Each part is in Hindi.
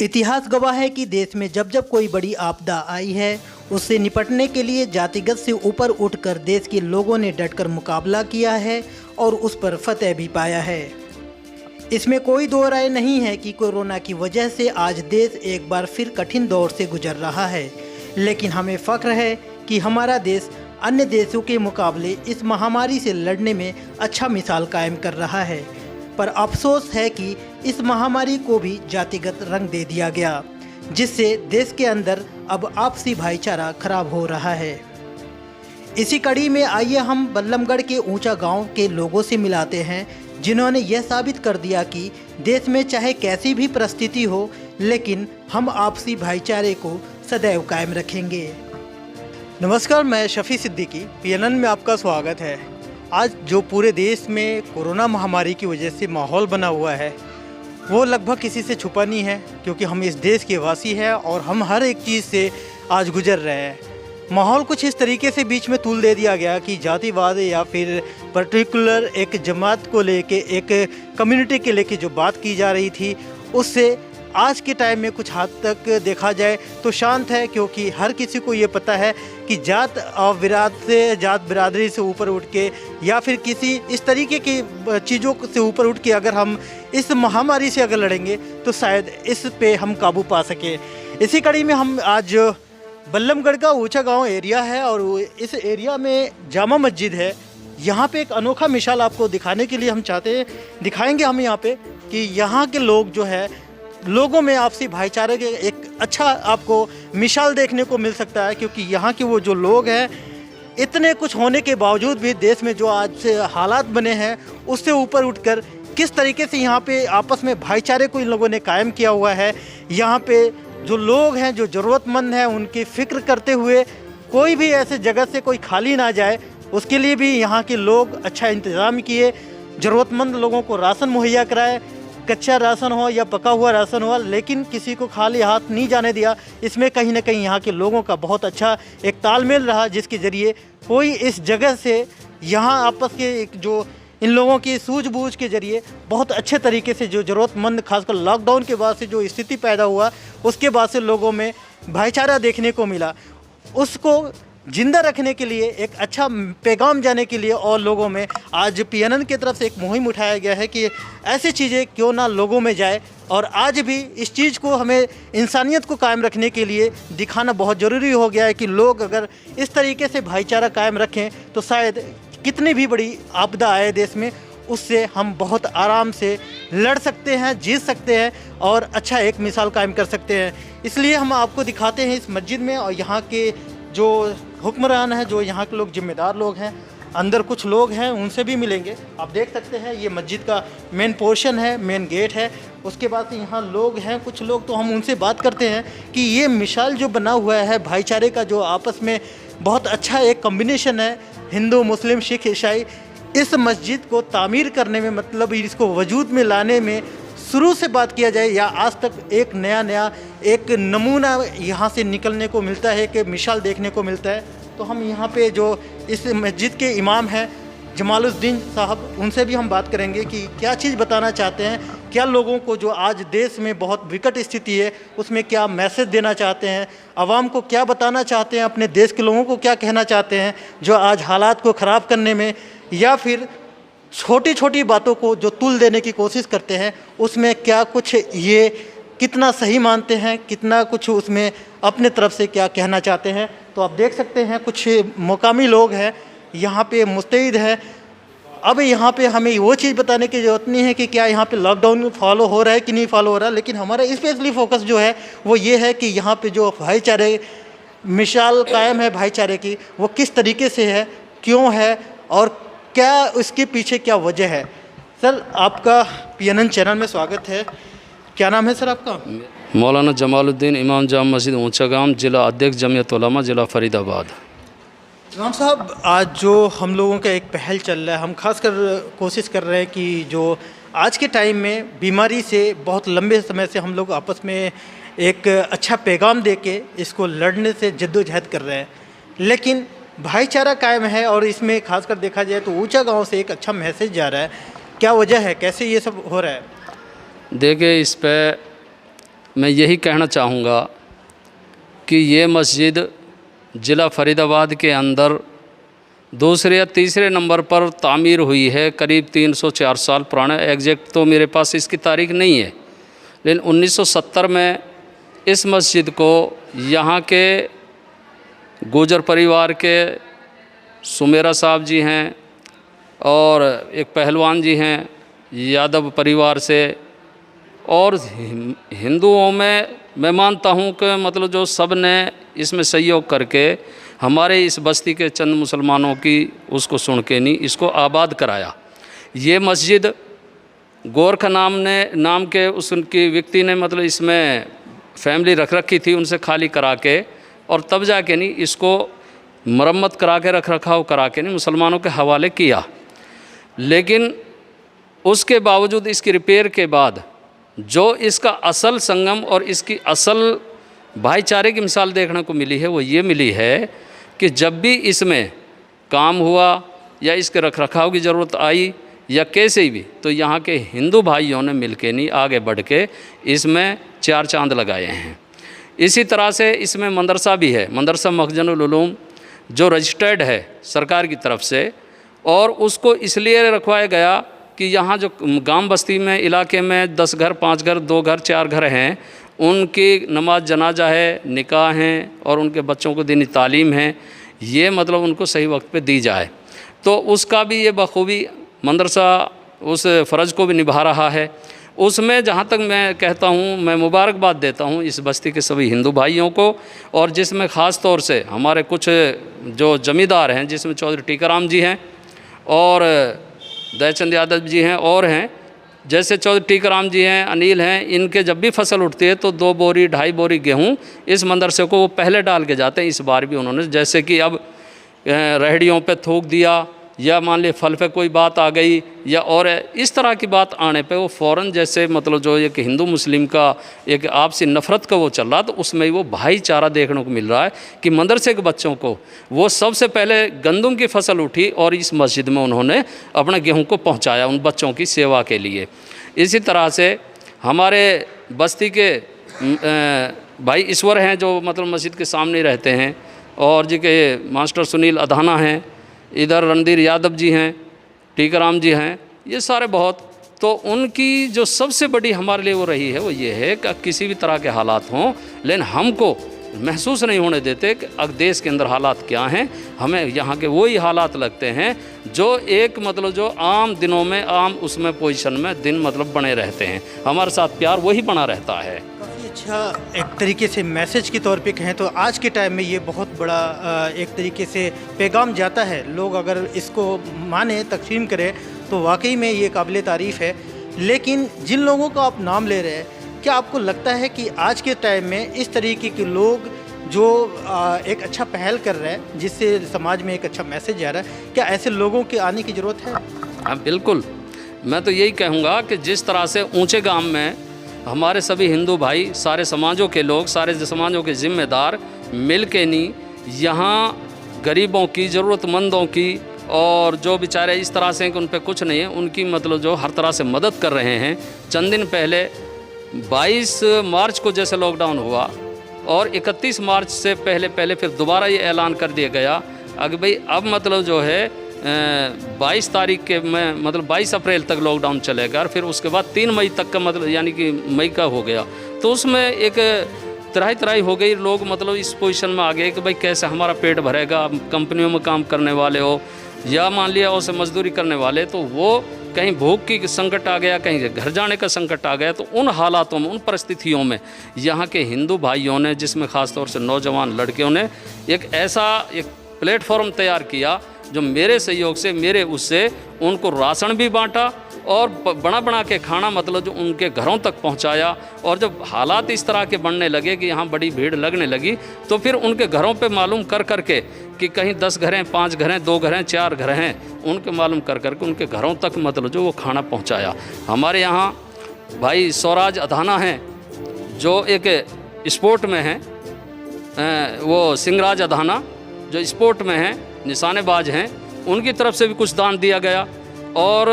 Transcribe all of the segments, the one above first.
इतिहास गवाह है कि देश में जब जब कोई बड़ी आपदा आई है, उससे निपटने के लिए जातिगत से ऊपर उठकर देश के लोगों ने डटकर मुकाबला किया है और उस पर फतह भी पाया है। इसमें कोई दो राय नहीं है कि कोरोना की वजह से आज देश एक बार फिर कठिन दौर से गुजर रहा है, लेकिन हमें फ़ख्र है कि हमारा देश अन्य देशों के मुकाबले इस महामारी से लड़ने में अच्छा मिसाल कायम कर रहा है। पर अफसोस है कि इस महामारी को भी जातिगत रंग दे दिया गया, जिससे देश के अंदर अब आपसी भाईचारा खराब हो रहा है। इसी कड़ी में आइए हम बल्लमगढ़ के ऊंचा गांव के लोगों से मिलाते हैं, जिन्होंने यह साबित कर दिया कि देश में चाहे कैसी भी परिस्थिति हो, लेकिन हम आपसी भाईचारे को सदैव कायम रखेंगे। नमस्कार, मैं शफी सिद्दीकी, PNN में आपका स्वागत है। आज जो पूरे देश में कोरोना महामारी की वजह से माहौल बना हुआ है, वो लगभग किसी से छुपा नहीं है, क्योंकि हम इस देश के वासी हैं और हम हर एक चीज़ से आज गुजर रहे हैं। माहौल कुछ इस तरीके से बीच में तूल दे दिया गया कि जातिवाद या फिर पर्टिकुलर एक जमात को लेके, एक कम्युनिटी के लेके जो बात की जा रही थी, उससे आज के टाइम में कुछ हद तक देखा जाए तो शांत है, क्योंकि हर किसी को ये पता है कि जात और जात बिरादरी से ऊपर उठ के या फिर किसी इस तरीके की चीज़ों से ऊपर उठ के अगर हम इस महामारी से अगर लड़ेंगे तो शायद इस पे हम काबू पा सके। इसी कड़ी में हम आज बल्लमगढ़ का ऊंचा गांव एरिया है और इस एरिया में जामा मस्जिद है। यहाँ पे एक अनोखा मिसाल आपको दिखाने के लिए हम दिखाएंगे हम यहाँ पे कि यहाँ के लोग जो है, लोगों में आपसी भाईचारे के एक अच्छा आपको मिसाल देखने को मिल सकता है, क्योंकि यहाँ के वो जो लोग हैं, इतने कुछ होने के बावजूद भी देश में जो आज से हालात बने हैं उससे ऊपर उठकर किस तरीके से यहाँ पे आपस में भाईचारे को इन लोगों ने कायम किया हुआ है। यहाँ पे जो लोग हैं, जो ज़रूरतमंद हैं, उनकी फ़िक्र करते हुए कोई भी ऐसे जगह से कोई खाली ना जाए, उसके लिए भी यहाँ के लोग अच्छा इंतज़ाम किए। ज़रूरतमंद लोगों को राशन मुहैया कराए, कच्चा राशन हो या पका हुआ राशन हो, लेकिन किसी को खाली हाथ नहीं जाने दिया। इसमें कहीं ना कहीं यहाँ के लोगों का बहुत अच्छा एक तालमेल रहा, जिसके ज़रिए कोई इस जगह से यहाँ आपस के एक जो इन लोगों की सूझबूझ के ज़रिए बहुत अच्छे तरीके से जो ज़रूरतमंद, खासकर लॉकडाउन के बाद से जो स्थिति पैदा हुआ, उसके बाद से लोगों में भाईचारा देखने को मिला। उसको जिंदा रखने के लिए, एक अच्छा पैगाम जाने के लिए और लोगों में आज PNN की तरफ से एक मुहिम उठाया गया है कि ऐसी चीज़ें क्यों ना लोगों में जाए। और आज भी इस चीज़ को हमें इंसानियत को कायम रखने के लिए दिखाना बहुत ज़रूरी हो गया है कि लोग अगर इस तरीके से भाईचारा कायम रखें तो शायद कितनी भी बड़ी आपदा आए देश में, उससे हम बहुत आराम से लड़ सकते हैं, जीत सकते हैं और अच्छा एक मिसाल कायम कर सकते हैं। इसलिए हम आपको दिखाते हैं इस मस्जिद में, और यहाँ के जो हुक्मरान हैं, जो यहाँ के लोग जिम्मेदार लोग हैं, अंदर कुछ लोग हैं, उनसे भी मिलेंगे। आप देख सकते हैं ये मस्जिद का मेन पोर्शन है, मेन गेट है। उसके बाद से यहाँ लोग हैं, कुछ लोग, तो हम उनसे बात करते हैं कि ये मिसाल जो बना हुआ है भाईचारे का, जो आपस में बहुत अच्छा एक कम्बिनेशन है, हिंदू, मुस्लिम, सिख, ईसाई, इस मस्जिद को तामीर करने में, मतलब इसको वजूद में लाने में शुरू से बात किया जाए या आज तक एक नया एक नमूना यहाँ से निकलने को मिलता है, कि मिसाल देखने को मिलता है। तो हम यहाँ पे जो इस मस्जिद के इमाम हैं जमालुद्दीन साहब, उनसे भी हम बात करेंगे कि क्या चीज़ बताना चाहते हैं, क्या लोगों को जो आज देश में बहुत विकट स्थिति है उसमें क्या मैसेज देना चाहते हैं, आवाम को क्या बताना चाहते हैं, अपने देश के लोगों को क्या कहना चाहते हैं जो आज हालात को ख़राब करने में या फिर छोटी छोटी बातों को जो तुल देने की कोशिश करते हैं, उसमें क्या कुछ ये कितना सही मानते हैं, कितना कुछ उसमें अपने तरफ से क्या कहना चाहते हैं। तो आप देख सकते हैं कुछ मुकामी लोग हैं यहाँ पे मुस्तैद है। अब यहाँ पे हमें वो चीज़ बताने की ज़रूरत नहीं है कि क्या यहाँ पे लॉकडाउन फॉलो हो रहा है कि नहीं फॉलो हो रहा, लेकिन हमारा स्पेशली फोकस जो है वो ये है कि यहाँ पे जो भाईचारे मिसाल कायम है भाईचारे की, वो किस तरीके से है, क्यों है और क्या उसके पीछे क्या वजह है। सर, आपका PNN चैनल में स्वागत है। क्या नाम है सर आपका? मौलाना जमालुद्दीन, इमाम जामा मस्जिद ऊंचा गांव, जिला अध्यक्ष जमीयत उलमा, जिला फरीदाबाद। इमाम साहब, आज जो हम लोगों का एक पहल चल रहा है, हम खासकर कोशिश कर रहे हैं कि जो आज के टाइम में बीमारी से बहुत लंबे समय से हम लोग आपस में एक अच्छा पैगाम दे के इसको लड़ने से जद्दोजहद कर रहे हैं, लेकिन भाईचारा कायम है और इसमें खासकर देखा जाए तो ऊंचा गांव से एक अच्छा मैसेज जा रहा है। क्या वजह है, कैसे ये सब हो रहा है? देखिए, इस पे मैं यही कहना चाहूँगा कि ये मस्जिद ज़िला फरीदाबाद के अंदर दूसरे या तीसरे नंबर पर तामीर हुई है, करीब 300-4 साल पुराना। एग्जैक्ट तो मेरे पास इसकी तारीख नहीं है, लेकिन 1970 में इस मस्जिद को यहाँ के गुजर परिवार के सुमेरा साहब जी हैं और एक पहलवान जी हैं यादव परिवार से, और हिंदुओं में मैं मानता हूँ कि मतलब जो सब ने इसमें सहयोग करके हमारे इस बस्ती के चंद मुसलमानों की उसको सुन के नहीं इसको आबाद कराया। ये मस्जिद गोरखा नाम के उनकी व्यक्ति ने मतलब इसमें फैमिली रख रखी थी, उनसे खाली करा के और तब जाके नहीं इसको मरम्मत करा के रख रखाव करा के नहीं मुसलमानों के हवाले किया। लेकिन उसके बावजूद इसकी रिपेयर के बाद जो इसका असल संगम और इसकी असल भाईचारे की मिसाल देखने को मिली है वो ये मिली है कि जब भी इसमें काम हुआ या इसके रख रखाव की ज़रूरत आई या कैसे भी, तो यहाँ के हिंदू भाइयों ने मिलके नहीं आगे बढ़ के इसमें 4 चांद लगाए हैं। इसी तरह से इसमें मदरसा भी है, मदरसा मखजनुल उलूम, जो रजिस्टर्ड है सरकार की तरफ से, और उसको इसलिए रखवाया गया कि यहाँ जो गांव बस्ती में इलाके में 10 घर 5 घर 2 घर 4 घर हैं, उनकी नमाज जनाजा है, निकाह हैं और उनके बच्चों को दीनी तालीम है, ये मतलब उनको सही वक्त पे दी जाए। तो उसका भी ये बखूबी मदरसा उस फ़र्ज़ को भी निभा रहा है। उसमें जहाँ तक मैं कहता हूँ, मैं मुबारकबाद देता हूँ इस बस्ती के सभी हिंदू भाइयों को, और जिसमें ख़ास तौर से हमारे कुछ जो जमींदार हैं, जिसमें चौधरी टीकाराम जी हैं और दयाचंद यादव जी हैं और हैं, जैसे चौधरी टीकाराम जी हैं, अनिल हैं, इनके जब भी फसल उठती है तो 2 बोरी 2.5 बोरी गेहूँ इस मदरसे को वो पहले डाल के जाते हैं। इस बार भी उन्होंने जैसे कि अब रेहड़ियों पे थूक दिया या मान ली फल पे कोई बात आ गई या और इस तरह की बात आने पे वो फ़ौरन जैसे मतलब जो एक हिंदू मुस्लिम का एक आपसी नफ़रत का वो चल रहा, तो उसमें वो भाईचारा देखने को मिल रहा है कि मदरसे के बच्चों को वो सबसे पहले गंदम की फसल उठी और इस मस्जिद में उन्होंने अपना गेहूं को पहुंचाया उन बच्चों की सेवा के लिए। इसी तरह से हमारे बस्ती के भाई ईश्वर हैं जो मतलब मस्जिद के सामने रहते हैं, और जी के मास्टर सुनील अधाना हैं, इधर रणधीर यादव जी हैं, टीकाराम जी हैं, ये सारे बहुत। तो उनकी जो सबसे बड़ी हमारे लिए वो रही है वो ये है कि किसी भी तरह के हालात हों, लेकिन हमको महसूस नहीं होने देते कि देश के अंदर हालात क्या हैं। हमें यहाँ के वही हालात लगते हैं जो एक मतलब जो आम दिनों में आम उसमें पोजीशन में दिन मतलब बने रहते हैं, हमारे साथ प्यार वही बना रहता है। काफ़ी अच्छा एक तरीके से मैसेज के तौर पे कहें तो आज के टाइम में ये बहुत बड़ा एक तरीके से पैगाम जाता है। लोग अगर इसको माने तस्लीम करें तो वाकई में ये काबिल तारीफ़ है। लेकिन जिन लोगों का आप नाम ले रहे हैं, क्या आपको लगता है कि आज के टाइम में इस तरीके के लोग जो एक अच्छा पहल कर रहे हैं जिससे समाज में एक अच्छा मैसेज जा रहा है, क्या ऐसे लोगों के आने की ज़रूरत है? हाँ बिल्कुल, मैं तो यही कहूँगा कि जिस तरह से ऊंचे गांव में हमारे सभी हिंदू भाई, सारे समाजों के लोग, सारे समाजों के ज़िम्मेदार मिल के नहीं यहाँ गरीबों की, ज़रूरतमंदों की और जो बेचारे इस तरह से कि उन पर कुछ नहीं है, उनकी मतलब जो हर तरह से मदद कर रहे हैं। चंद दिन पहले 22 मार्च को जैसे लॉकडाउन हुआ और 31 मार्च से पहले फिर दोबारा ये ऐलान कर दिया गया कि भाई अब मतलब जो है 22 तारीख के में मतलब 22 अप्रैल तक लॉकडाउन चलेगा, और फिर उसके बाद 3 मई तक का मतलब यानी कि मई का हो गया। तो उसमें एक तराई हो गई, लोग मतलब इस पोजीशन में आ गए कि भाई कैसे हमारा पेट भरेगा। कंपनियों में काम करने वाले हो या मान लिया उसे मजदूरी करने वाले, तो वो कहीं भूख की संकट आ गया, कहीं घर जाने का संकट आ गया। तो उन हालातों में, उन परिस्थितियों में यहाँ के हिंदू भाइयों ने, जिसमें ख़ास तौर से नौजवान लड़कियों ने एक ऐसा एक प्लेटफॉर्म तैयार किया जो मेरे सहयोग से, मेरे उससे उनको राशन भी बांटा और बना के खाना मतलब जो उनके घरों तक पहुंचाया। और जब हालात इस तरह के बनने लगे कि यहाँ बड़ी भीड़ लगने लगी, तो फिर उनके घरों पे मालूम कर के कि कहीं 10 घर हैं, 5 घर हैं, 2 घर हैं, 4 घर हैं, उनके मालूम कर के उनके घरों तक मतलब जो वो खाना पहुंचाया। हमारे यहाँ भाई स्वराज अधाना हैं जो एक स्पोर्ट में हैं, वो सिंहराज अधाना जो स्पोर्ट में हैं, निशानेबाज हैं, उनकी तरफ से भी कुछ दान दिया गया। और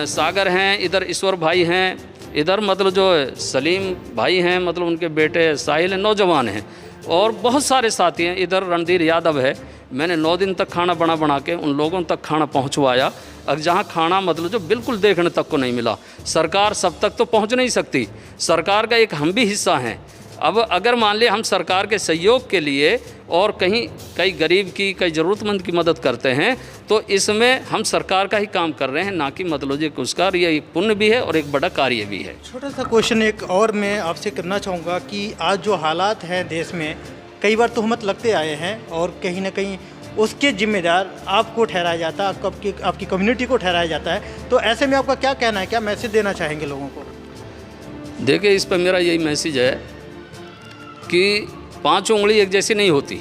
सागर हैं, इधर ईश्वर भाई हैं, इधर मतलब जो सलीम भाई हैं, मतलब उनके बेटे साहिल हैं, नौजवान हैं, और बहुत सारे साथी हैं। इधर रणधीर यादव है, मैंने 9 दिन तक खाना बना के उन लोगों तक खाना पहुंचवाया। अब जहां खाना मतलब जो बिल्कुल देखने तक को नहीं मिला। सरकार सब तक तो पहुंच नहीं सकती, सरकार का एक हम भी हिस्सा हैं। अब अगर मान लिया हम सरकार के सहयोग के लिए और कहीं कई गरीब की, कई ज़रूरतमंद की मदद करते हैं, तो इसमें हम सरकार का ही काम कर रहे हैं, ना कि मतलब जो उसका ये एक पुण्य भी है और एक बड़ा कार्य भी है। छोटा सा क्वेश्चन एक और मैं आपसे करना चाहूँगा कि आज जो हालात हैं देश में, कई बार तोहमत लगते आए हैं और कहीं ना कहीं उसके जिम्मेदार आपको ठहराया जाता है, आपकी कम्युनिटी को ठहराया जाता है। तो ऐसे में आपका क्या कहना है, क्या मैसेज देना चाहेंगे लोगों को? देखिए, इस पर मेरा यही मैसेज है कि 5 उंगली एक जैसी नहीं होती।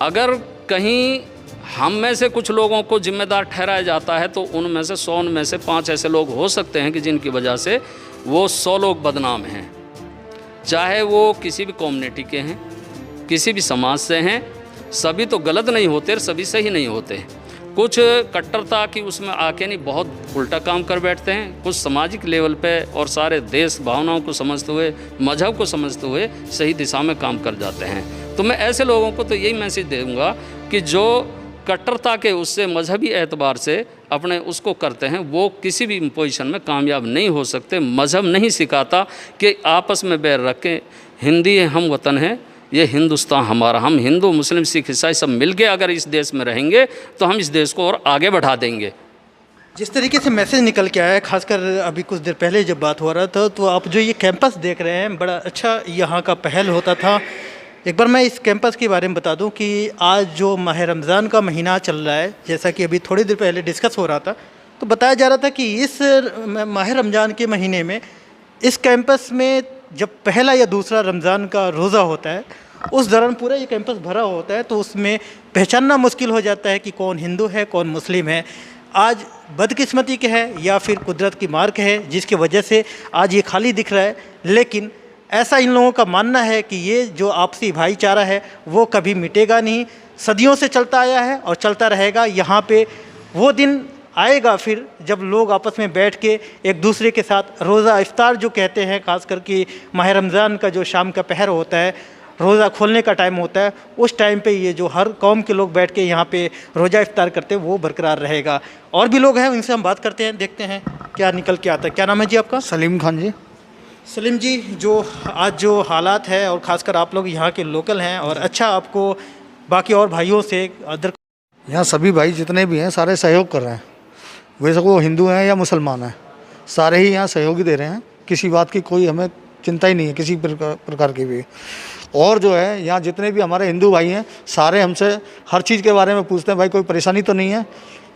अगर कहीं हम में से कुछ लोगों को जिम्मेदार ठहराया जाता है तो उनमें से 100 में से 5 ऐसे लोग हो सकते हैं कि जिनकी वजह से वो 100 लोग बदनाम हैं। चाहे वो किसी भी कम्युनिटी के हैं, किसी भी समाज से हैं, सभी तो गलत नहीं होते, सभी सही नहीं होते। कुछ कट्टरता की उसमें आके नहीं, बहुत उल्टा काम कर बैठते हैं। कुछ सामाजिक लेवल पे और सारे देश भावनाओं को समझते हुए, मजहब को समझते हुए सही दिशा में काम कर जाते हैं। तो मैं ऐसे लोगों को तो यही मैसेज दूंगा कि जो कट्टरता के उससे मजहबी एतबार से अपने उसको करते हैं, वो किसी भी पोजीशन में कामयाब नहीं हो सकते। मजहब नहीं सिखाता कि आपस में बैर रखें। हिंदी हम वतन हैं, ये हिंदुस्तान हमारा, हम हिंदू मुस्लिम सिख ईसाई सब मिलके अगर इस देश में रहेंगे तो हम इस देश को और आगे बढ़ा देंगे। जिस तरीके से मैसेज निकल के आया है, खासकर अभी कुछ देर पहले जब बात हो रहा था, तो आप जो ये कैंपस देख रहे हैं, बड़ा अच्छा यहाँ का पहल होता था। एक बार मैं इस कैंपस के बारे में बता दूं कि आज जो माह रमज़ान का महीना चल रहा है, जैसा कि अभी थोड़ी देर पहले डिस्कस हो रहा था, तो बताया जा रहा था कि इस माह रमज़ान के महीने में इस कैंपस में जब पहला या दूसरा रमज़ान का रोज़ा होता है, उस दौरान पूरा ये कैंपस भरा होता है, तो उसमें पहचानना मुश्किल हो जाता है कि कौन हिंदू है, कौन मुस्लिम है। आज बदकिस्मती के है या फिर कुदरत की मार के है, जिसकी वजह से आज ये खाली दिख रहा है। लेकिन ऐसा इन लोगों का मानना है कि ये जो आपसी भाईचारा है वो कभी मिटेगा नहीं, सदियों से चलता आया है और चलता रहेगा। यहाँ पे वो दिन आएगा फिर जब लोग आपस में बैठ के एक दूसरे के साथ रोज़ा इफ्तार जो कहते हैं, खास करके माह रमज़ान का जो शाम का पहर होता है, रोज़ा खोलने का टाइम होता है, उस टाइम पे ये जो हर कौम के लोग बैठ के यहाँ पे रोज़ा इफ्तार करते हैं वो बरकरार रहेगा। और भी लोग हैं, उनसे हम बात करते हैं, देखते हैं क्या निकल के आता है। क्या नाम है जी आपका? सलीम खान जी। सलीम जी, जो आज जो हालात है और ख़ासकर आप लोग यहाँ के लोकल हैं, और अच्छा आपको बाकी और भाइयों से अदर यहाँ सभी भाई जितने भी हैं सारे सहयोग कर रहे हैं, वैसे वो हिंदू हैं या मुसलमान हैं, सारे ही यहाँ सहयोग ही दे रहे हैं। किसी बात की कोई हमें चिंता ही नहीं है, किसी प्रकार की भी। और जो है यहाँ जितने भी हमारे हिंदू भाई हैं सारे हमसे हर चीज़ के बारे में पूछते हैं, भाई कोई परेशानी तो नहीं है।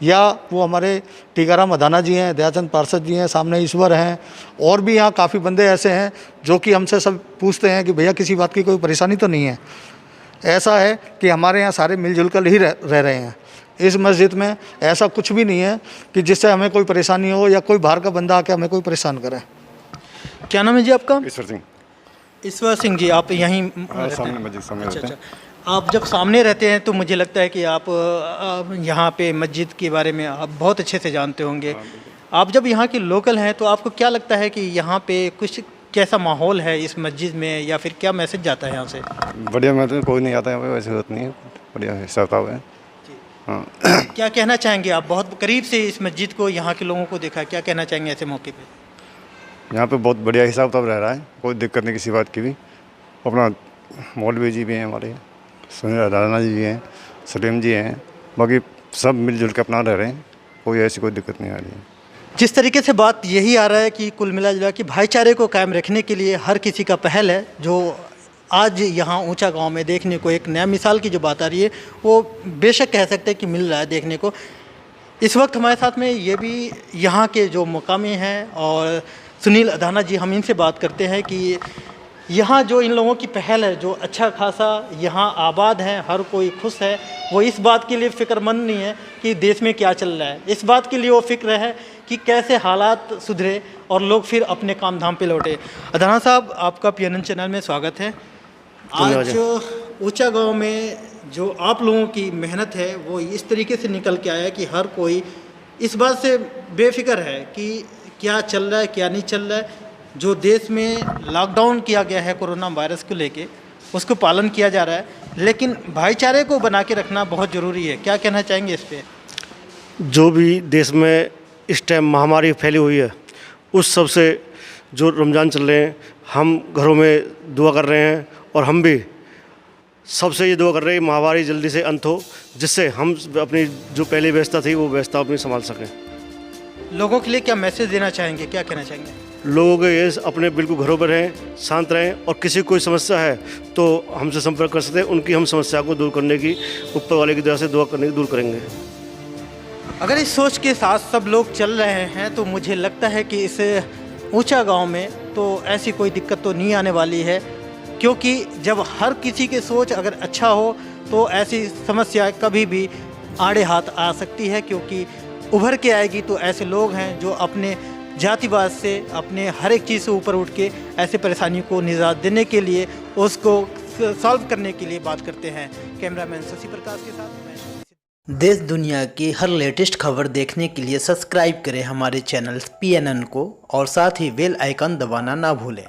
या वो हमारे टीकाराम अधाना जी हैं, दयाचंद पार्षद जी हैं, सामने ईश्वर हैं, और भी यहाँ काफ़ी बंदे ऐसे हैं जो कि हमसे सब पूछते हैं कि भैया किसी बात की कोई परेशानी तो नहीं है। ऐसा है कि हमारे यहाँ सारे मिलजुल कर ही रह रहे हैं। इस मस्जिद में ऐसा कुछ भी नहीं है कि जिससे हमें कोई परेशानी हो या कोई बाहर का बंदा आके हमें कोई परेशान करे। क्या नाम है जी आपका? ईश्वर सिंह। ईश्वर सिंह जी, आप यहीं सामने मस्जिद सामने रहते हैं। आप जब सामने रहते हैं तो मुझे लगता है कि आप यहाँ पे मस्जिद के बारे में आप बहुत अच्छे से जानते होंगे। आप जब यहाँ के लोकल हैं तो आपको क्या लगता है कि यहाँ पे कुछ कैसा माहौल है इस मस्जिद में, या फिर क्या मैसेज जाता है यहाँ से? बढ़िया, मैं तो कोई नहीं आता है, वैसे जरूरत नहीं है, बढ़िया हिसाब है। हाँ। क्या कहना चाहेंगे आप? बहुत करीब से इस मस्जिद को, यहाँ के लोगों को देखा, क्या कहना चाहेंगे ऐसे मौके पे? यहाँ पे बहुत बढ़िया हिसाब रह रहा है, कोई दिक्कत नहीं किसी बात की भी। अपना मौलवी जी भी हैं हमारे, सुनील राणा जी भी हैं, सलीम जी हैं, बाकी सब मिलजुल के अपना रह रहे हैं, कोई ऐसी कोई दिक्कत नहीं आ रही है। जिस तरीके से बात यही आ रहा है कि कुल मिला जुला कि भाईचारे को कायम रखने के लिए हर किसी का पहल है, जो आज यहाँ ऊंचा गांव में देखने को एक नया मिसाल की जो बात आ रही है वो बेशक कह सकते हैं कि मिल रहा है देखने को। इस वक्त हमारे साथ में ये भी यहाँ के जो मुकामी हैं और सुनील अधाना जी, हम इनसे बात करते हैं कि यहाँ जो इन लोगों की पहल है, जो अच्छा खासा यहाँ आबाद है, हर कोई खुश है, वो इस बात के लिए फ़िक्रमंद नहीं है कि देश में क्या चल रहा है, इस बात के लिए वो फिक्र है कि कैसे हालात सुधरे और लोग फिर अपने काम धाम पे लौटे। अधाना साहब, आपका PNN चैनल में स्वागत है। आज ऊंचा गांव में जो आप लोगों की मेहनत है वो इस तरीके से निकल के आया कि हर कोई इस बात से बेफिक्र है कि क्या चल रहा है क्या नहीं चल रहा है। जो देश में लॉकडाउन किया गया है कोरोना वायरस को लेके, उसको पालन किया जा रहा है, लेकिन भाईचारे को बना के रखना बहुत ज़रूरी है। क्या कहना चाहेंगे इस पे? जो भी देश में इस टाइम महामारी फैली हुई है, उस सब से जो रमज़ान चल रहे हैं, हम घरों में दुआ कर रहे हैं और हम भी सबसे ये दुआ कर रहे हैं महामारी जल्दी से अंत हो, जिससे हम अपनी जो पहली व्यवस्था थी वो व्यवस्था अपनी संभाल सकें। लोगों के लिए क्या मैसेज देना चाहेंगे, क्या कहना चाहेंगे? लोगों को ये अपने बिल्कुल घरों पर रहें, शांत रहें, और किसी कोई समस्या है तो हमसे संपर्क कर सकते हैं। उनकी हम समस्या को दूर करने की ऊपर वाले की दया से दुआ करने की दूर करेंगे। अगर इस सोच के साथ सब लोग चल रहे हैं तो मुझे लगता है कि इस ऊंचा गांव में तो ऐसी कोई दिक्कत तो नहीं आने वाली है, क्योंकि जब हर किसी की सोच अगर अच्छा हो तो ऐसी समस्या कभी भी आड़े हाथ आ सकती है, क्योंकि उभर के आएगी। तो ऐसे लोग हैं जो अपने जातिवाद से, अपने हर एक चीज़ से ऊपर उठ के ऐसे परेशानियों को निजात देने के लिए, उसको सॉल्व करने के लिए बात करते हैं। कैमरामैन शशि प्रकाश के साथ देश दुनिया की हर लेटेस्ट खबर देखने के लिए सब्सक्राइब करें हमारे चैनल PNN को, और साथ ही बेल आइकन दबाना ना भूलें।